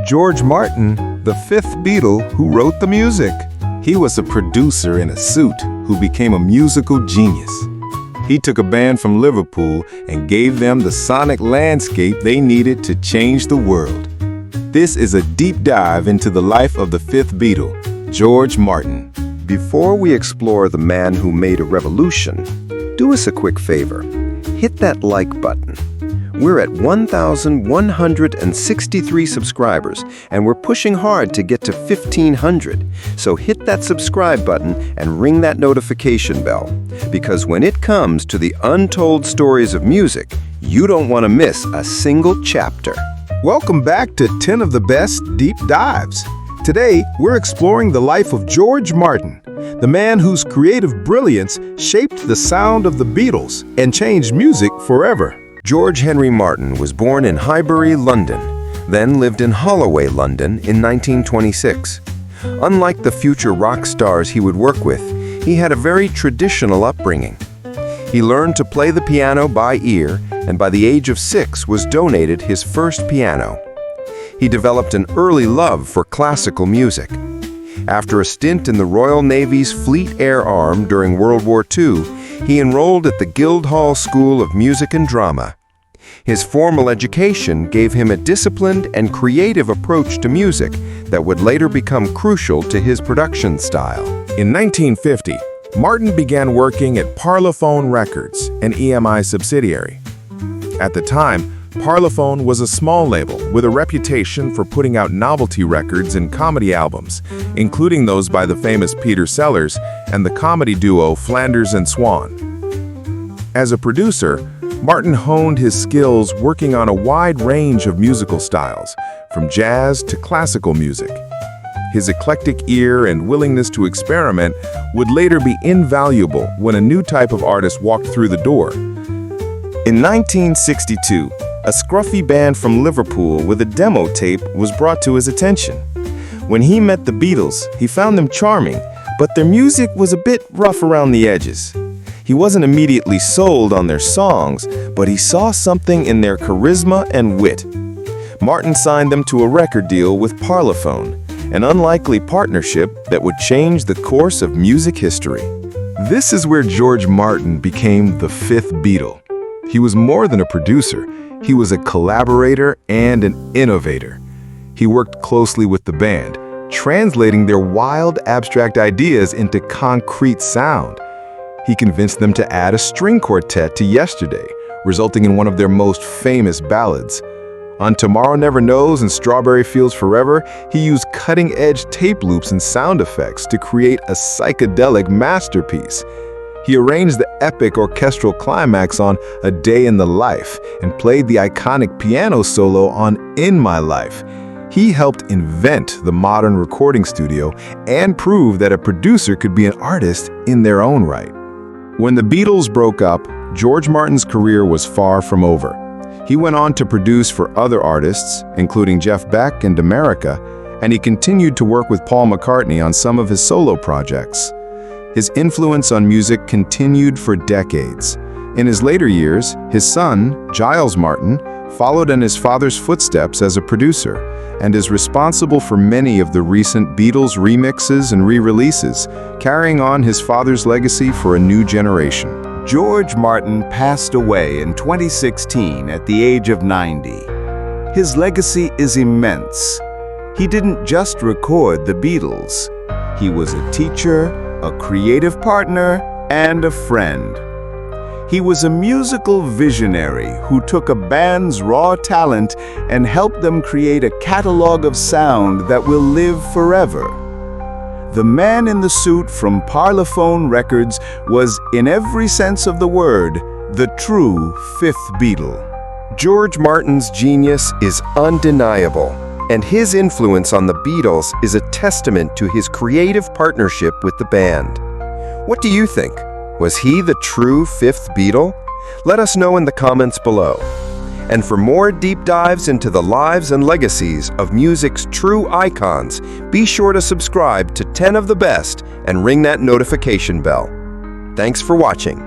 George Martin, the fifth Beatle who wrote the music. He was a producer in a suit who became a musical genius. He took a band from Liverpool and gave them the sonic landscape they needed to change the world. This is a deep dive into the life of the fifth Beatle, George Martin. Before we explore the man who made a revolution, do us a quick favor. Hit that like button. We're at 1,163 subscribers, and we're pushing hard to get to 1,500. So hit that subscribe button and ring that notification bell, because when it comes to the untold stories of music, you don't want to miss a single chapter. Welcome back to 10 of the Best Deep Dives. Today, we're exploring the life of George Martin, the man whose creative brilliance shaped the sound of the Beatles and changed music forever. George Henry Martin was born in Highbury, London, then lived in Holloway, London in 1926. Unlike the future rock stars he would work with, he had a very traditional upbringing. He learned to play the piano by ear, and by the age of 6 was donated his first piano. He developed an early love for classical music. After a stint in the Royal Navy's Fleet Air Arm during World War II, he enrolled at the Guildhall School of Music and Drama. His formal education gave him a disciplined and creative approach to music that would later become crucial to his production style. In 1950, Martin began working at Parlophone Records, an EMI subsidiary. At the time, Parlophone was a small label with a reputation for putting out novelty records and comedy albums, including those by the famous Peter Sellers and the comedy duo Flanders and Swan. As a producer, Martin honed his skills working on a wide range of musical styles, from jazz to classical music. His eclectic ear and willingness to experiment would later be invaluable when a new type of artist walked through the door. In 1962, a scruffy band from Liverpool with a demo tape was brought to his attention. When he met the Beatles, he found them charming, but their music was a bit rough around the edges. He wasn't immediately sold on their songs, but he saw something in their charisma and wit. Martin signed them to a record deal with Parlophone, an unlikely partnership that would change the course of music history. This is where George Martin became the fifth Beatle. He was more than a producer. He was a collaborator and an innovator. He worked closely with the band, translating their wild, abstract ideas into concrete sound. He convinced them to add a string quartet to Yesterday, resulting in one of their most famous ballads. On Tomorrow Never Knows and Strawberry Fields Forever, he used cutting-edge tape loops and sound effects to create a psychedelic masterpiece. He arranged the epic orchestral climax on A Day in the Life and played the iconic piano solo on In My Life. He helped invent the modern recording studio and prove that a producer could be an artist in their own right. When the Beatles broke up, George Martin's career was far from over. He went on to produce for other artists, including Jeff Beck and America, and he continued to work with Paul McCartney on some of his solo projects. His influence on music continued for decades. In his later years, his son, Giles Martin, followed in his father's footsteps as a producer and is responsible for many of the recent Beatles remixes and re-releases, carrying on his father's legacy for a new generation. George Martin passed away in 2016 at the age of 90. His legacy is immense. He didn't just record the Beatles. He was a teacher, a creative partner, and a friend. He was a musical visionary who took a band's raw talent and helped them create a catalog of sound that will live forever. The man in the suit from Parlophone Records was, in every sense of the word, the true fifth Beatle. George Martin's genius is undeniable, and his influence on the Beatles is a testament to his creative partnership with the band. What do you think? Was he the true fifth Beatle? Let us know in the comments below. And for more deep dives into the lives and legacies of music's true icons, be sure to subscribe to 10 of the Best and ring that notification bell. Thanks for watching.